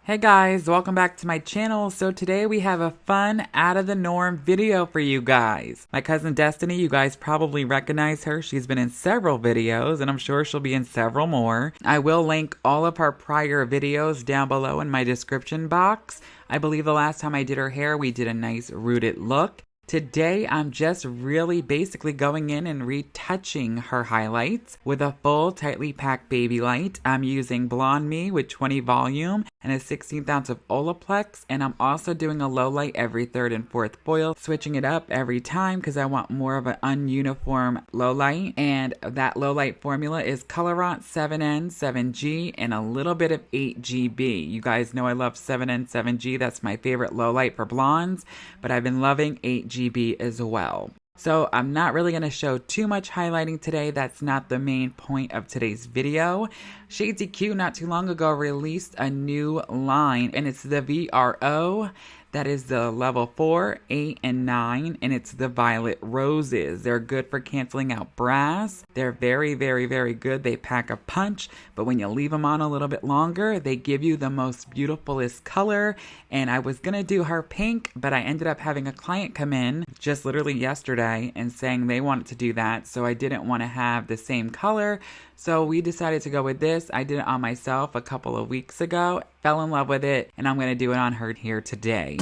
Hey guys, welcome back to my channel. So today we have a fun, out of the norm video for you guys. My cousin Destiny, you guys probably recognize her. She's been in several videos and I'm sure she'll be in several more. I will link all of her prior videos down below in my description box. I believe the last time I did her hair, we did a nice rooted look. Today, I'm just really basically going in and retouching her highlights with a full tightly packed baby light. I'm using Blonde Me with 20 volume and a 16th ounce of Olaplex, and I'm also doing a low light every third and fourth foil, switching it up every time because I want more of an ununiform low light. And that low light formula is Colorance 7N, 7G, and a little bit of 8GB. You guys know I love 7N, 7G. That's my favorite low light for blondes, but I've been loving 8GB as well. So I'm not really going to show too much highlighting today. That's not the main point of today's video. Shades EQ not too long ago released a new line, and it's the VRO. That is the level 4, 8, and 9, and it's the Violet Roses. They're good for canceling out brass. They're very, very, very good. They pack a punch, but when you leave them on a little bit longer, they give you the most beautifulest color. And I was gonna do her pink, but I ended up having a client come in just literally yesterday and saying they wanted to do that, so I didn't want to have the same color. So we decided to go with this. I did it on myself a couple of weeks ago, fell in love with it, and I'm going to do it on her here today.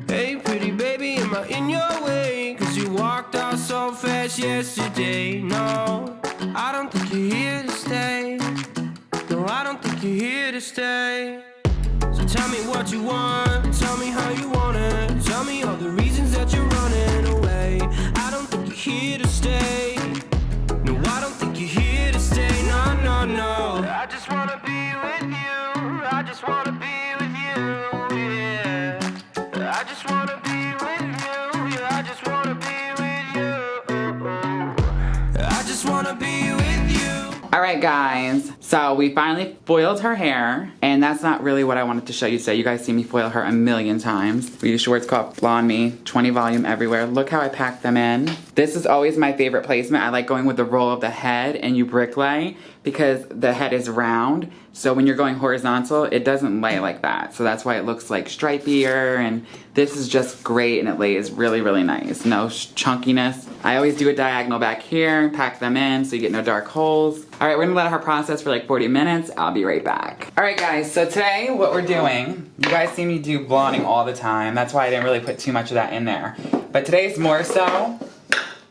Hey pretty baby, am I in your way? Cause you walked out so fast yesterday. No, I don't think you're here to stay. No, I don't think you're here to stay. So tell me what you want, tell me how you want it. Tell me all the reasons that you're running away. I don't think you're here to stay. No, I don't think you're here to stay. No, no, no. I just wanna be with you. I just wanna be with you, yeah. I just wanna be with you. Yeah, I just wanna be with you. I just wanna be with you. Alright guys, so we finally foiled her hair, and that's not really what I wanted to show you today. You guys see me foil her a million times. We use Schwarzkopf Blonde Me, 20 volume everywhere. Look how I packed them in. This is always my favorite placement. I like going with the roll of the head and you brick lay because the head is round. So when you're going horizontal, it doesn't lay like that. So that's why it looks like stripier, and this is just great and it lays really, really nice. No chunkiness. I always do a diagonal back here, pack them in so you get no dark holes. All right, we're gonna let her process for like 40 minutes. I'll be right back. All right guys, so today what we're doing, you guys see me do blonding all the time. That's why I didn't really put too much of that in there. But today's more so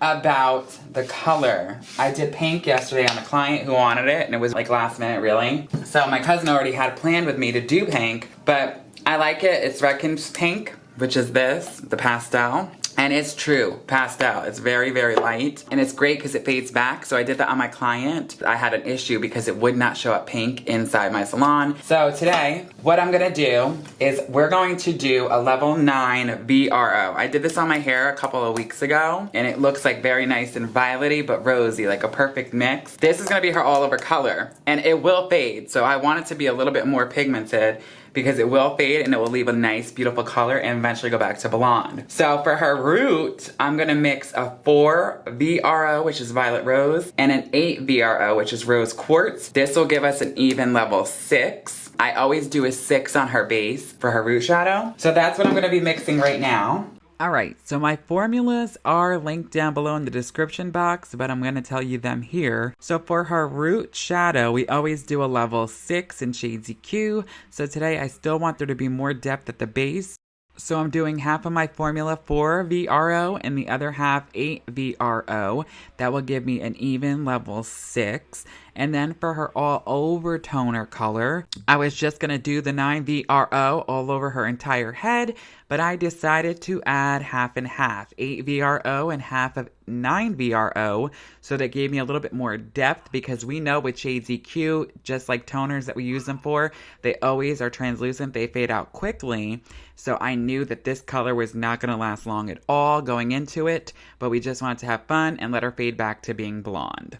about the color. I did pink yesterday on a client who wanted it, and it was like last minute really. So my cousin already had planned with me to do pink, but I like it. It's Redken's pink, which is this, the pastel. And it's true, pastel. It's very, very light. And it's great because it fades back. So I did that on my client. I had an issue because it would not show up pink inside my salon. So today, what I'm gonna do is we're going to do a level 9 VRO. I did this on my hair a couple of weeks ago, and it looks like very nice and violety, but rosy, like a perfect mix. This is gonna be her all over color, and it will fade. So I want it to be a little bit more pigmented, because it will fade and it will leave a nice, beautiful color and eventually go back to blonde. So for her root, I'm gonna mix a 4 VRO, which is Violet Rose, and an 8 VRO, which is Rose Quartz. This will give us an even level 6. I always do a 6 on her base for her root shadow. So that's what I'm gonna be mixing right now. Alright, so my formulas are linked down below in the description box, but I'm going to tell you them here. So for her root shadow, we always do a level 6 in shades EQ. So today I still want there to be more depth at the base. So I'm doing half of my formula 4 VRO and the other half 8 VRO. That will give me an even level 6. And then for her all over toner color, I was just gonna do the 9 VRO all over her entire head, but I decided to add half and half, 8 VRO and half of 9 VRO, so that gave me a little bit more depth, because we know with shades EQ, just like toners that we use them for, they always are translucent, they fade out quickly. So I knew that this color was not gonna last long at all going into it, but we just wanted to have fun and let her fade back to being blonde.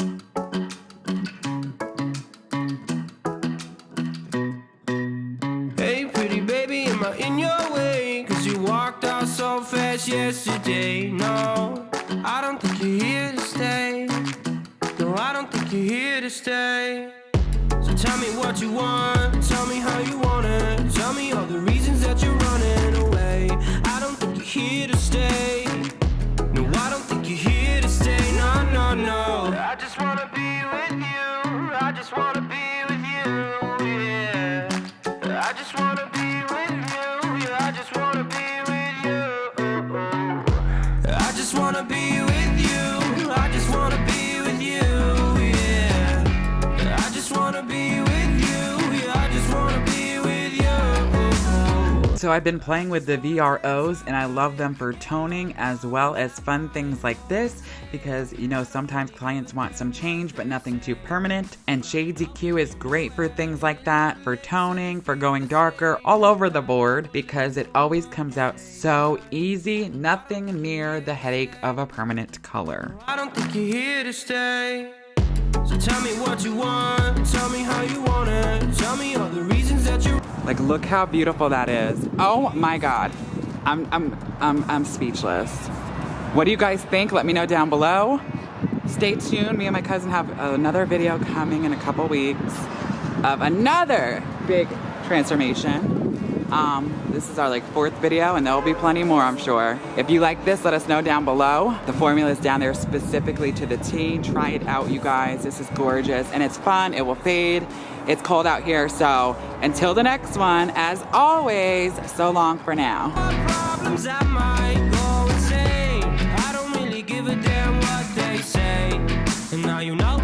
In your way, cause you walked out so fast yesterday. No, I don't think you're here to stay. No, I don't think you're here here to stay. So tell me what you want, tell me how you want it. Tell me all the reasons that you're running away. I don't think you're here to stay. No, I don't think you're here to stay. No, no, no. I just wanna be with you. I just wanna be with you. Yeah. I just wanna be with you. Yeah, I just wanna be with you. I just wanna be with you. I just wanna be with you. Yeah. I just wanna be with you. Yeah, I just wanna be with you. So I've been playing with the VROs and I love them for toning as well as fun things like this because, you know, sometimes clients want some change but nothing too permanent. And Shades EQ is great for things like that, for toning, for going darker, all over the board because it always comes out so easy, nothing near the headache of a permanent color. I don't think you're here to stay. So tell me what you want, tell me how you want it. Tell me all the reasons that you Like, look how beautiful that is. Oh my God, I'm speechless. What do you guys think? Let me know down below. Stay tuned. Me and my cousin have another video coming in a couple weeks of another big transformation. This is our like 4th video and there will be plenty more, I'm sure. If you like this, let us know down below. The formula is down there specifically to the T. Try it out, you guys. This is gorgeous and it's fun. It will fade. It's cold out here, so until the next one, as always, so long for now. problems, I might go insane. I don't really give a damn what they say. And now you know